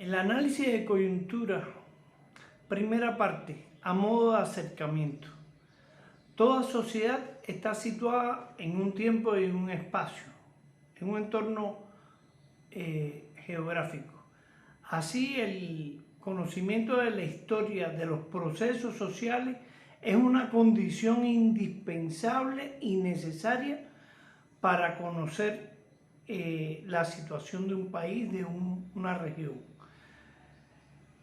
El análisis de coyuntura, primera parte, a modo de acercamiento. Toda sociedad está situada en un tiempo y en un espacio, en un entorno geográfico. Así, el conocimiento de la historia de los procesos sociales es una condición indispensable y necesaria para conocer la situación de un país, de una región.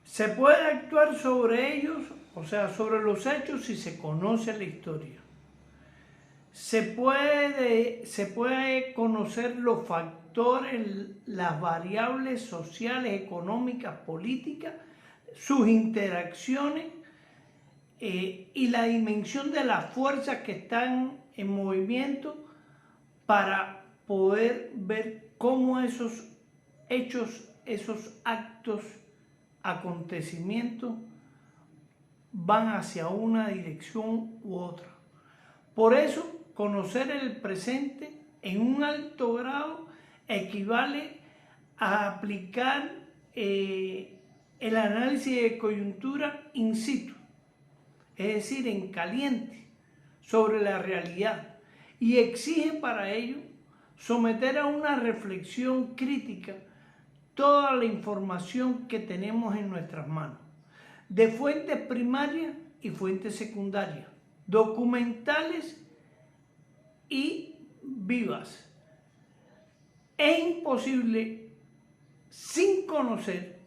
Se puede actuar sobre ellos, o sea, sobre los hechos, si se conoce la historia. Se puede conocer los factores, las variables sociales, económicas, políticas, sus interacciones y la dimensión de las fuerzas que están en movimiento para poder ver cómo esos hechos, esos actos, acontecimientos van hacia una dirección u otra. Por eso, conocer el presente en un alto grado equivale a aplicar el análisis de coyuntura in situ, es decir, en caliente, sobre la realidad, y exige para ello someter a una reflexión crítica toda la información que tenemos en nuestras manos, de fuentes primarias y fuentes secundarias, documentales y vivas. Es imposible, sin conocer,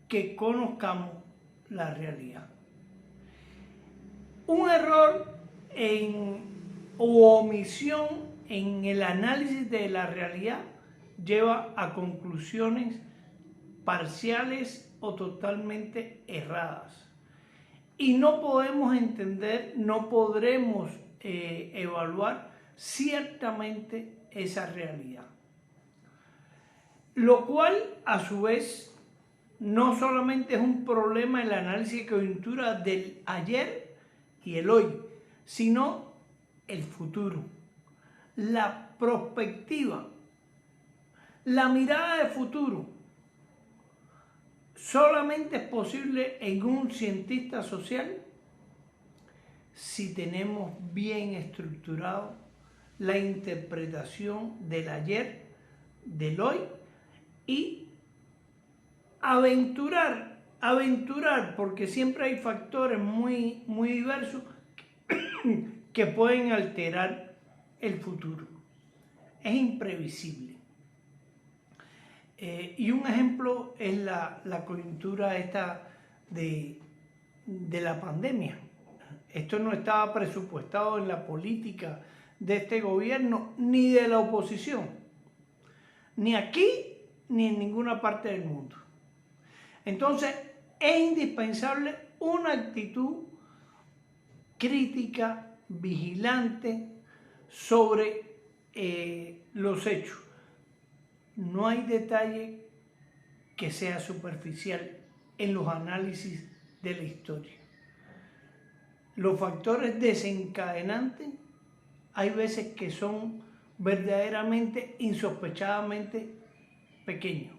que conozcamos la realidad. Un error o omisión en el análisis de la realidad lleva a conclusiones parciales o totalmente erradas. Y no podemos entender, no podremos evaluar ciertamente esa realidad. Lo cual, a su vez, no solamente es un problema el análisis de coyuntura del ayer y el hoy, sino el futuro, la perspectiva, la mirada de futuro. Solamente es posible en un cientista social si tenemos bien estructurado la interpretación del ayer, del hoy y aventurar, porque siempre hay factores muy diversos que pueden alterar el futuro. Es imprevisible. Y un ejemplo es la coyuntura esta de la pandemia. Esto no estaba presupuestado en la política de este gobierno ni de la oposición, ni aquí ni en ninguna parte del mundo. Entonces, es indispensable una actitud crítica, vigilante sobre los hechos. No hay detalle que sea superficial en los análisis de la historia. Los factores desencadenantes hay veces que son verdaderamente, insospechadamente pequeños.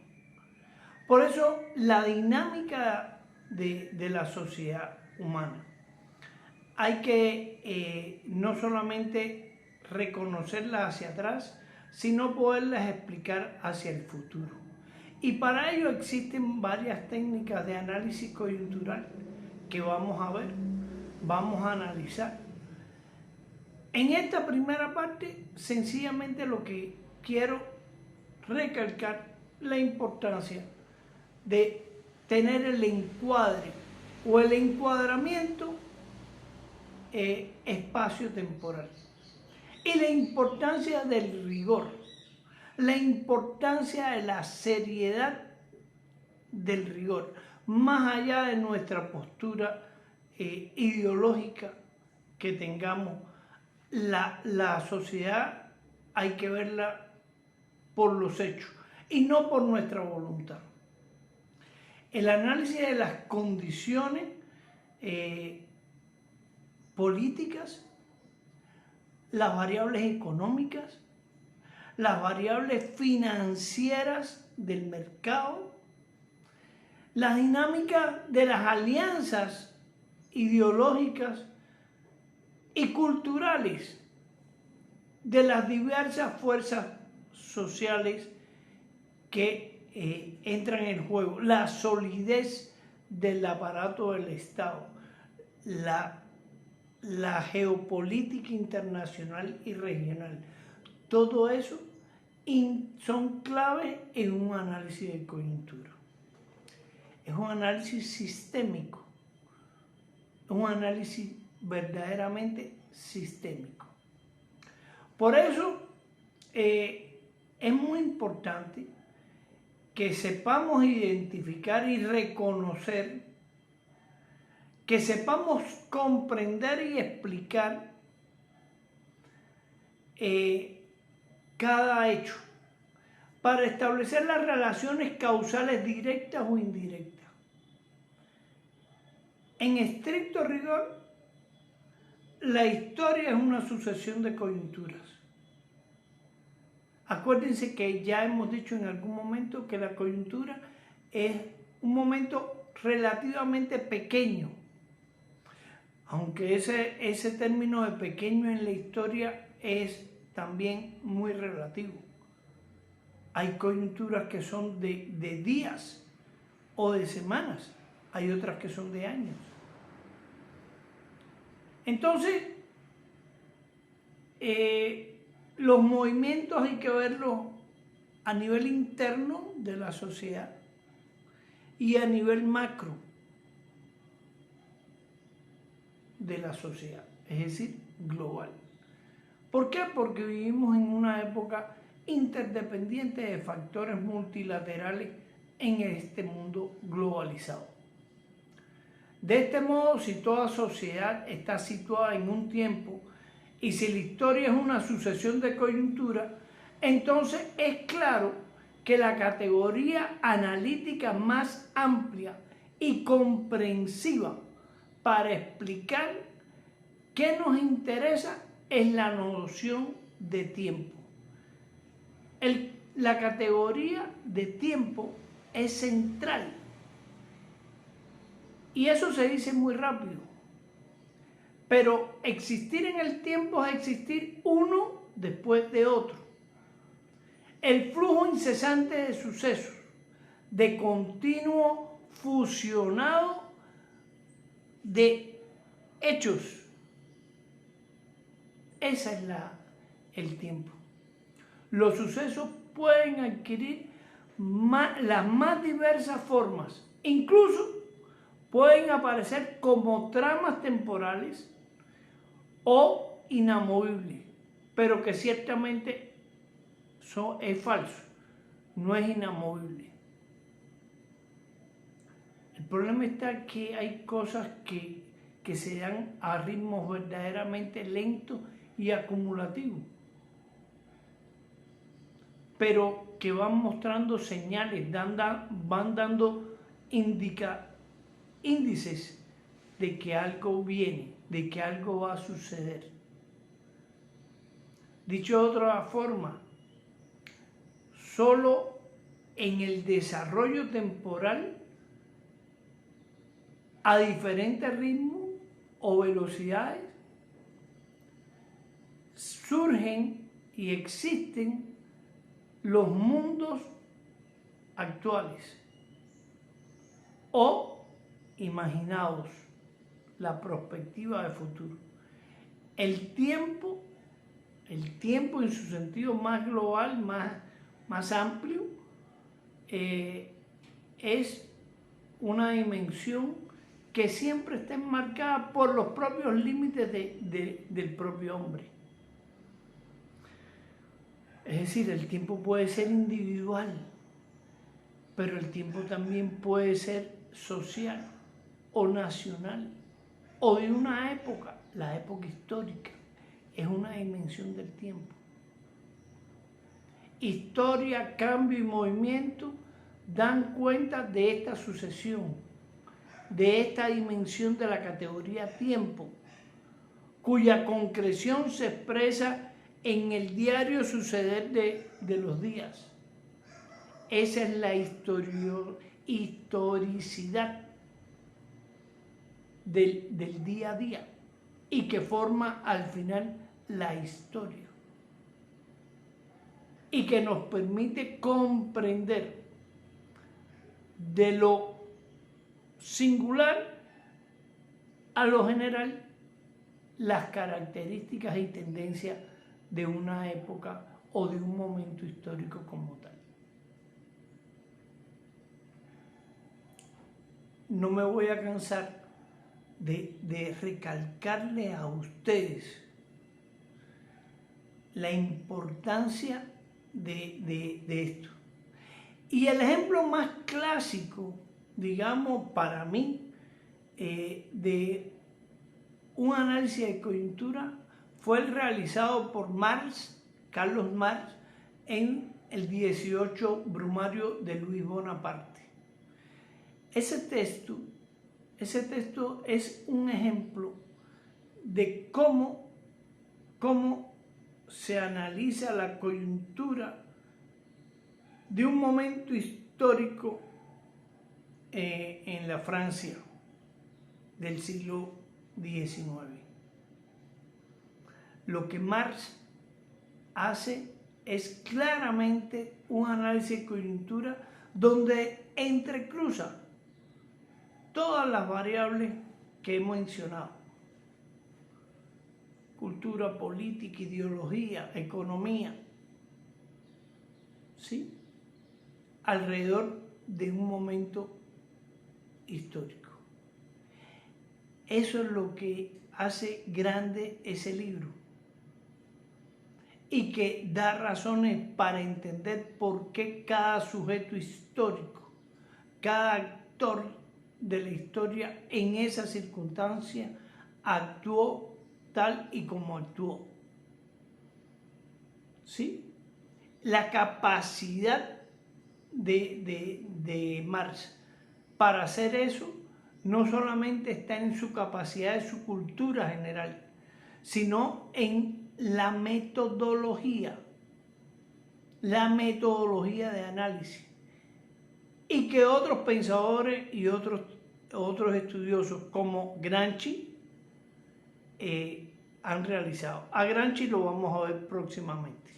Por eso la dinámica de la sociedad humana hay que no solamente reconocerla hacia atrás, sino poderlas explicar hacia el futuro. Y para ello existen varias técnicas de análisis coyuntural que vamos a ver, vamos a analizar. En esta primera parte, sencillamente lo que quiero recalcar la importancia de tener el encuadre o el encuadramiento espacio-temporal. Y la importancia del rigor, la importancia de la seriedad del rigor, más allá de nuestra postura ideológica que tengamos. La sociedad hay que verla por los hechos y no por nuestra voluntad. El análisis de las condiciones políticas, las variables económicas, las variables financieras del mercado, la dinámica de las alianzas ideológicas y culturales de las diversas fuerzas sociales que entran en juego, la solidez del aparato del Estado, la geopolítica internacional y regional. Todo eso son clave en un análisis de coyuntura. Es un análisis sistémico, un análisis verdaderamente sistémico. Por eso es muy importante que sepamos identificar y reconocer, que sepamos comprender y explicar cada hecho para establecer las relaciones causales directas o indirectas. En estricto rigor, la historia es una sucesión de coyunturas. Acuérdense que ya hemos dicho en algún momento que la coyuntura es un momento relativamente pequeño, aunque ese término de pequeño en la historia es también muy relativo. Hay coyunturas que son de días o de semanas, hay otras que son de años. Entonces, los movimientos hay que verlos a nivel interno de la sociedad y a nivel macro de la sociedad, es decir, global. ¿Por qué? Porque vivimos en una época interdependiente de factores multilaterales en este mundo globalizado. De este modo, si toda sociedad está situada en un tiempo y si la historia es una sucesión de coyunturas, entonces es claro que la categoría analítica más amplia y comprensiva para explicar qué nos interesa es la noción de tiempo. La categoría de tiempo es central. Y eso se dice muy rápido. Pero existir en el tiempo es existir uno después de otro. El flujo incesante de sucesos, de continuo fusionado de hechos. Ese es el tiempo. Los sucesos pueden adquirir las más diversas formas. Incluso pueden aparecer como tramas temporales o inamovibles, pero que ciertamente es falso, no es inamovible. El problema está que hay cosas que se dan a ritmos verdaderamente lentos y acumulativos, pero que van mostrando señales, van dando índices de que algo viene, de que algo va a suceder. Dicho de otra forma, solo en el desarrollo temporal, a diferentes ritmos o velocidades, surgen y existen los mundos actuales o imaginados, la perspectiva de futuro. El tiempo en su sentido más global, más amplio, es una dimensión que siempre está enmarcada por los propios límites del propio hombre. Es decir, el tiempo puede ser individual, pero el tiempo también puede ser social o nacional o de una época. La época histórica es una dimensión del tiempo. Historia, cambio y movimiento dan cuenta de esta sucesión, de esta dimensión de la categoría tiempo, cuya concreción se expresa en el diario suceder de los días. Esa es la historicidad del día a día y que forma al final la historia y que nos permite comprender de lo singular a lo general las características y tendencias de una época o de un momento histórico como tal. No me voy a cansar de recalcarle a ustedes la importancia de esto. Y el ejemplo más clásico, digamos, para mí, de un análisis de coyuntura fue el realizado por Carlos Marx, en el 18 Brumario de Luis Bonaparte. Ese texto es un ejemplo de cómo se analiza la coyuntura de un momento histórico en la Francia del siglo XIX. Lo que Marx hace es claramente un análisis de coyuntura donde entrecruza todas las variables que he mencionado: cultura, política, ideología, economía, ¿sí?, alrededor de un momento histórico. Eso es lo que hace grande ese libro y que da razones para entender por qué cada sujeto histórico, cada actor de la historia en esa circunstancia actuó tal y como actuó. ¿Sí? La capacidad de Marx para hacer eso no solamente está en su capacidad de su cultura general, sino en la metodología de análisis, y que otros pensadores y otros estudiosos como Gramsci han realizado. A Gramsci lo vamos a ver próximamente.